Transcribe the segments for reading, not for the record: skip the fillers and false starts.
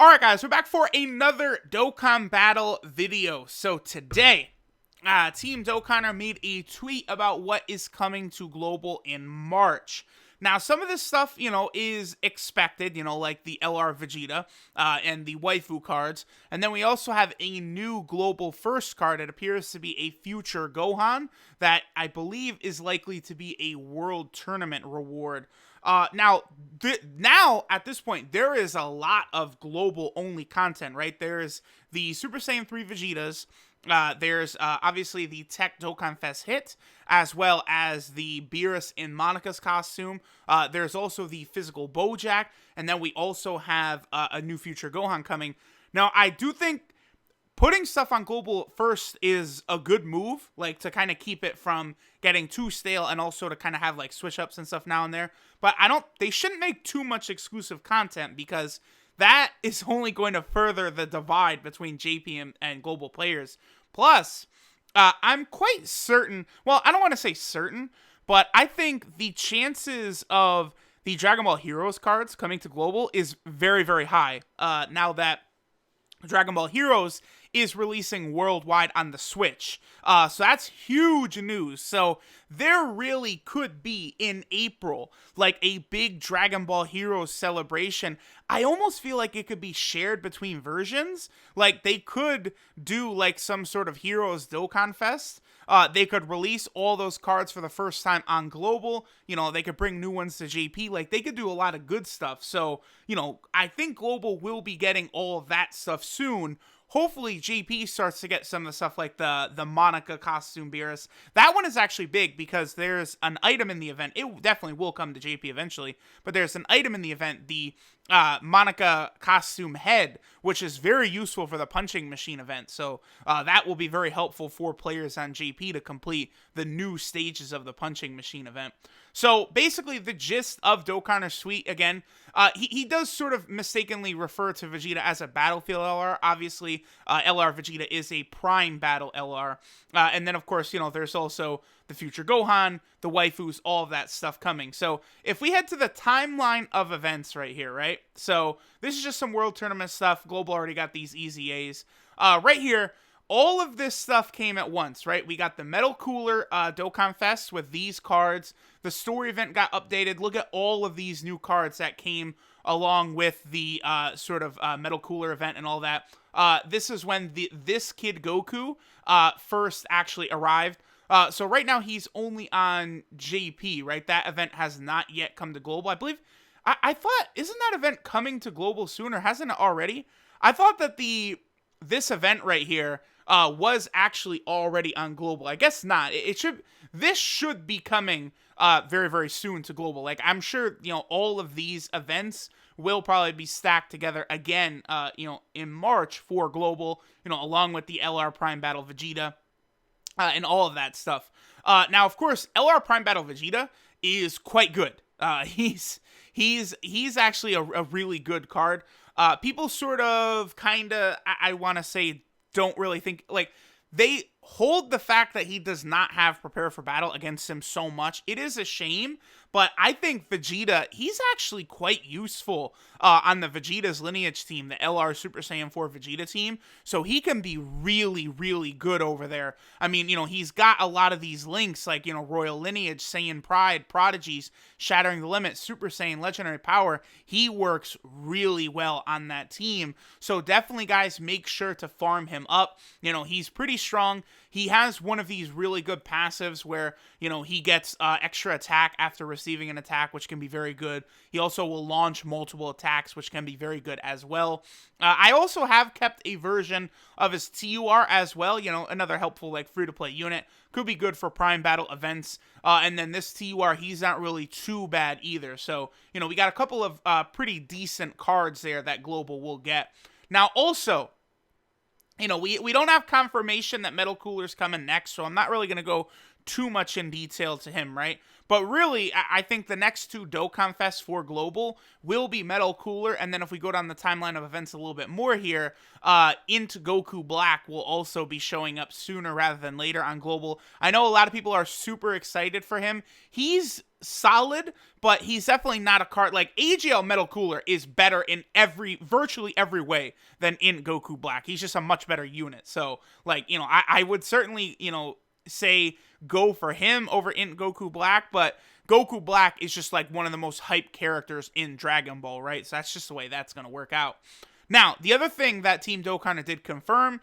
Alright guys, we're back for another Dokkan battle video. So today, Team Dokkaner made a tweet about what is coming to Global in March. Now, some of this stuff, is expected, like the LR Vegeta and the waifu cards. And then we also have a new Global First card. It appears to be a future Gohan that I believe is likely to be a World Tournament reward. Now at this point, there is a lot of global only content, right? There's the Super Saiyan 3 Vegetas. There's obviously the Tech Dokkan Fest hit, as well as the Beerus in Monica's costume. There's also the physical Bojack, and then we also have a new future Gohan coming. Now, I do think putting stuff on Global first is a good move, like to kind of keep it from getting too stale and also to kind of have like switch ups and stuff now and there. But they shouldn't make too much exclusive content because that is only going to further the divide between JP and Global players. Plus, I'm quite certain, well, I don't want to say certain, but I think the chances of the Dragon Ball Heroes cards coming to Global is very, very high now that Dragon Ball Heroes is releasing worldwide on the Switch. So that's huge news. So there really could be in April like a big Dragon Ball Heroes celebration. I almost feel like it could be shared between versions. Like they could do like some sort of Heroes Dokkan Fest. They could release all those cards for the first time on Global. They could bring new ones to JP. Like, they could do a lot of good stuff. So, I think Global will be getting all of that stuff soon. Hopefully, JP starts to get some of the stuff like the Monica costume Beerus. That one is actually big because there's an item in the event. It definitely will come to JP eventually. But there's an item in the event, the Monica costume head, which is very useful for the punching machine event. So that will be very helpful for players on JP to complete the new stages of the punching machine event. So basically the gist of Dokkaner's tweet, again, he does sort of mistakenly refer to Vegeta as a Battlefield LR. Obviously, LR Vegeta is a Prime Battle LR. And then, of course, there's also the future Gohan, the waifus, all of that stuff coming. So if we head to the timeline of events right here, right? So this is just some World Tournament stuff. Global already got these easy A's. Right here, all of this stuff came at once, right? We got the Metal Cooler Dokkan Fest with these cards. The story event got updated. Look at all of these new cards that came along with the sort of Metal Cooler event and all that. This is when this kid Goku first actually arrived. So right now he's only on JP, right? That event has not yet come to Global. I believe, I thought, isn't that event coming to Global soon, or hasn't it already? I thought that this event right here was actually already on Global. I guess not. This should be coming very, very soon to Global. Like, I'm sure, all of these events will probably be stacked together again, in March for Global, along with the LR Prime Battle Vegeta and all of that stuff. Now, of course, LR Prime Battle Vegeta is quite good. He's actually a really good card. People sort of I want to say don't really think, like, they hold the fact that he does not have Prepare for Battle against him so much. It is a shame, but I think Vegeta, he's actually quite useful on the Vegeta's lineage team, the LR Super Saiyan 4 Vegeta team, so he can be really, really good over there. I mean, he's got a lot of these links, like, Royal Lineage, Saiyan Pride, Prodigies, Shattering the Limit, Super Saiyan, Legendary Power. He works really well on that team, so definitely, guys, make sure to farm him up. He's pretty strong. He has one of these really good passives where, he gets extra attack after receiving an attack, which can be very good. He also will launch multiple attacks, which can be very good as well. I also have kept a version of his TUR as well, another helpful, like, free-to-play unit. Could be good for Prime Battle events. And then this TUR, he's not really too bad either. So, we got a couple of pretty decent cards there that Global will get. Now, also, we don't have confirmation that Metal Cooler's coming next, so I'm not really going to go too much in detail to him, right? But really, I think the next two Dokkan Fests for Global will be Metal Cooler, and then if we go down the timeline of events a little bit more here, Into Goku Black will also be showing up sooner rather than later on Global. I know a lot of people are super excited for him. He's solid, but he's definitely not a card. Like, AGL Metal Cooler is better in virtually every way than in Goku Black. He's just a much better unit. So, like, I would certainly, say go for him over in Goku Black, but Goku Black is just like one of the most hyped characters in Dragon Ball, right? So that's just the way that's going to work out. Now, the other thing that Team Dokkan did confirm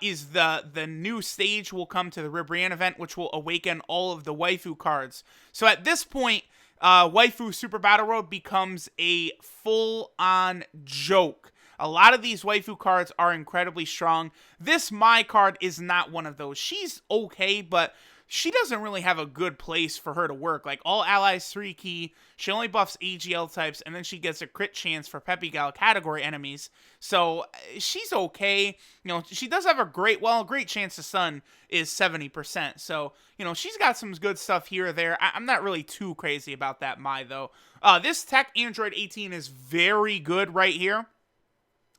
is the new stage will come to the Ribrianne event, which will awaken all of the waifu cards. So at this point, waifu Super Battle Road becomes a full-on joke. A lot of these waifu cards are incredibly strong. This Mai card is not one of those. She's okay, but she doesn't really have a good place for her to work. Like, all allies 3 key, she only buffs AGL types, and then she gets a crit chance for Peppy Gal category enemies. So, she's okay. She does have a great chance to stun is 70%. So, she's got some good stuff here or there. I'm not really too crazy about that Mai, though. This Tech Android 18 is very good right here.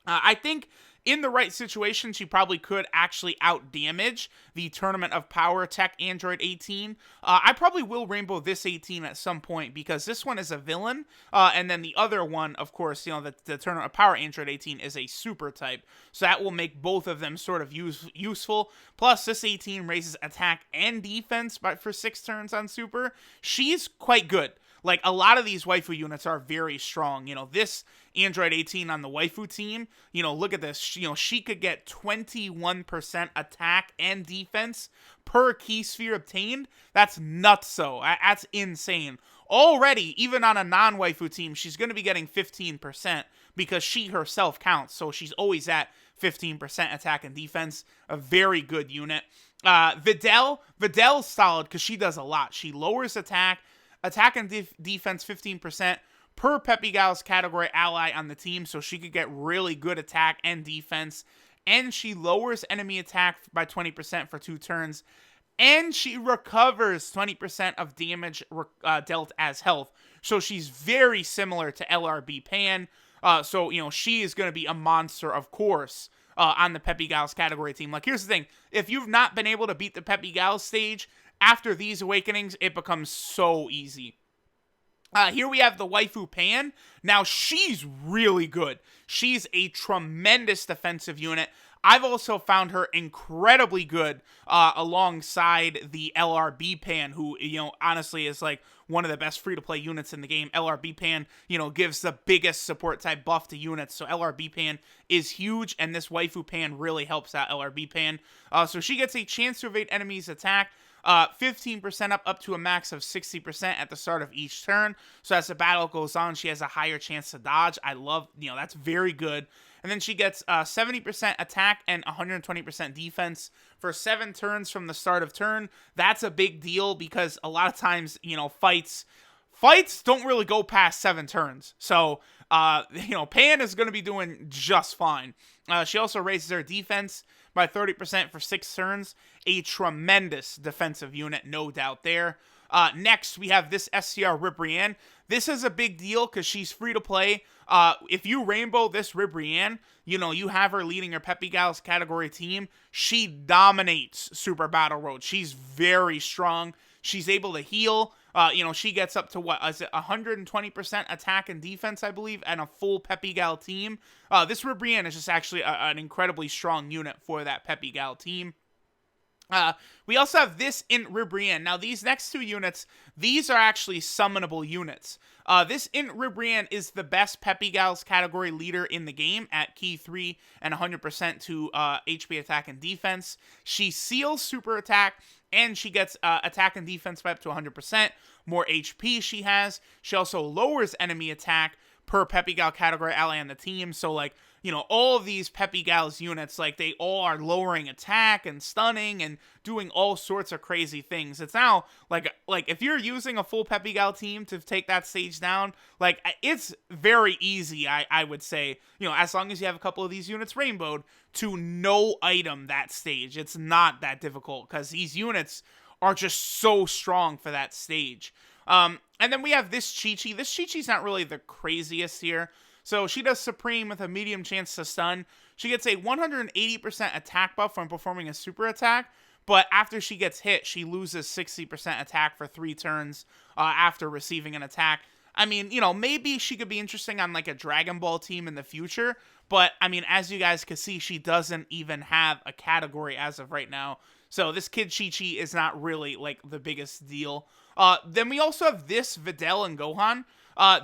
I think in the right situation, she probably could actually out-damage the Tournament of Power Tech Android 18. I probably will rainbow this 18 at some point because this one is a villain, and then the other one, of course, the Tournament of Power Android 18 is a super type, so that will make both of them sort of useful. Plus, this 18 raises attack and defense for 6 turns on super. She's quite good. Like, a lot of these waifu units are very strong. This Android 18 on the waifu team, look at this. She could get 21% attack and defense per key sphere obtained. That's nutso. That's insane. Already, even on a non-waifu team, she's going to be getting 15% because she herself counts. So she's always at 15% attack and defense. A very good unit. Videl's solid because she does a lot. She lowers attack and defense 15% per Peppy Gal's category ally on the team, so she could get really good attack and defense. And she lowers enemy attack by 20% for 2 turns. And she recovers 20% of damage dealt as health. So she's very similar to LRB Pan. So, she is going to be a monster, of course, on the Peppy Gal's category team. Like, here's the thing. If you've not been able to beat the Peppy Gal stage, after these awakenings, it becomes so easy. Here we have the waifu Pan. Now, she's really good. She's a tremendous defensive unit. I've also found her incredibly good alongside the LRB Pan, who, honestly is like one of the best free-to-play units in the game. LRB Pan, gives the biggest support type buff to units. So LRB Pan is huge, and this waifu Pan really helps out LRB Pan. So she gets a chance to evade enemies' attack. 15% up to a max of 60% at the start of each turn. So as the battle goes on, she has a higher chance to dodge. I love, that's very good. And then she gets 70% attack and 120% defense for 7 turns from the start of turn. That's a big deal because a lot of times, fights don't really go past 7 turns. So, Pan is going to be doing just fine. She also raises her defense by 30% for 6 turns. A tremendous defensive unit, no doubt there. Next, we have this SCR Ribrianne. This is a big deal because she's free to play. If you rainbow this Ribrianne, you have her leading her Peppy Gal's category team. She dominates Super Battle Road. She's very strong. She's able to heal. She gets up to 120% attack and defense, I believe, and a full Peppy Gal team. This Ribrianne is just actually an incredibly strong unit for that Peppy Gal team. We also have this in Ribrianne. Now, these next 2 units, these are actually summonable units. This in Ribrianne is the best Peppy Gal's category leader in the game at key 3 and 100% to HP attack and defense. She seals super attack, and she gets attack and defense by up to 100%. More HP she has. She also lowers enemy attack per Peppy Gal category ally on the team. So, like, all of these Peppy Gal's units, like, they all are lowering attack and stunning and doing all sorts of crazy things. It's now, like if you're using a full Peppy Gal team to take that stage down, like, it's very easy, I would say, as long as you have a couple of these units rainbowed, to no item that stage. It's not that difficult, because these units are just so strong for that stage. And then we have this Chi-Chi. This Chi-Chi's not really the craziest here. So she does Supreme with a medium chance to stun. She gets a 180% attack buff when performing a super attack, but after she gets hit, she loses 60% attack for 3 turns after receiving an attack. I mean, maybe she could be interesting on like a Dragon Ball team in the future, but I mean, as you guys can see, she doesn't even have a category as of right now. So this kid Chi-Chi is not really like the biggest deal. Then we also have this Videl and Gohan.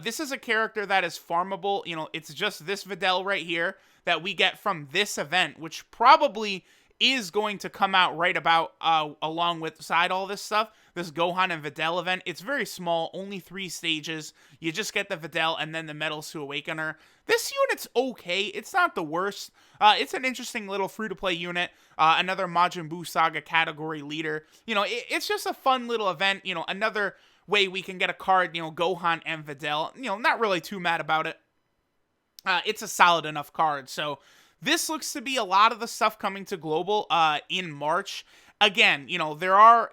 This is a character that is farmable. It's just this Videl right here that we get from this event, which probably is going to come out right about along with side all this stuff. This Gohan and Videl event. It's very small, only 3 stages. You just get the Videl and then the Metals to Awakener. This unit's okay. It's not the worst. It's an interesting little free-to-play unit. Another Majin Buu Saga category leader. It's just a fun little event. Another way we can get a card, Gohan and Videl. Not really too mad about it. It's a solid enough card. So this looks to be a lot of the stuff coming to Global in March. Again, there are,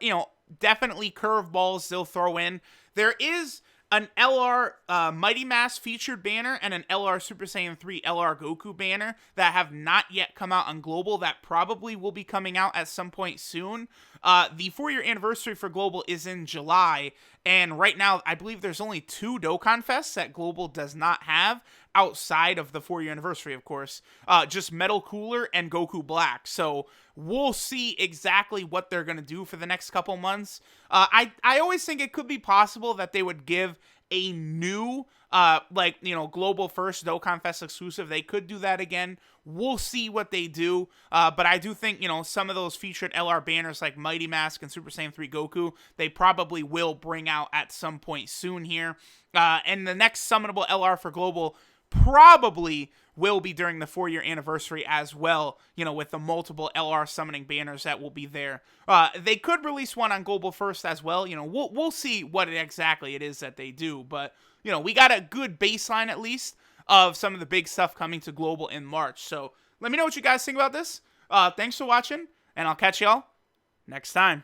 definitely curveballs they'll throw in. There is an LR Mighty Mass featured banner and an LR Super Saiyan 3 LR Goku banner that have not yet come out on Global that probably will be coming out at some point soon. The 4-year anniversary for Global is in July, and right now I believe there's only 2 Dokkan Fests that Global does not have outside of the 4-year anniversary, of course. Just Metal Cooler and Goku Black. So we'll see exactly what they're going to do for the next couple months. I always think it could be possible that they would give a new, Global First Dokkan Fest exclusive. They could do that again. We'll see what they do. But I do think, some of those featured LR banners like Mighty Mask and Super Saiyan 3 Goku, they probably will bring out at some point soon here. And the next summonable LR for Global probably will be during the 4-year anniversary as well, with the multiple LR summoning banners that will be there. They could release one on Global First as well. We'll see what exactly it is that they do. But, we got a good baseline at least of some of the big stuff coming to Global in March. So let me know what you guys think about this. Thanks for watching, and I'll catch y'all next time.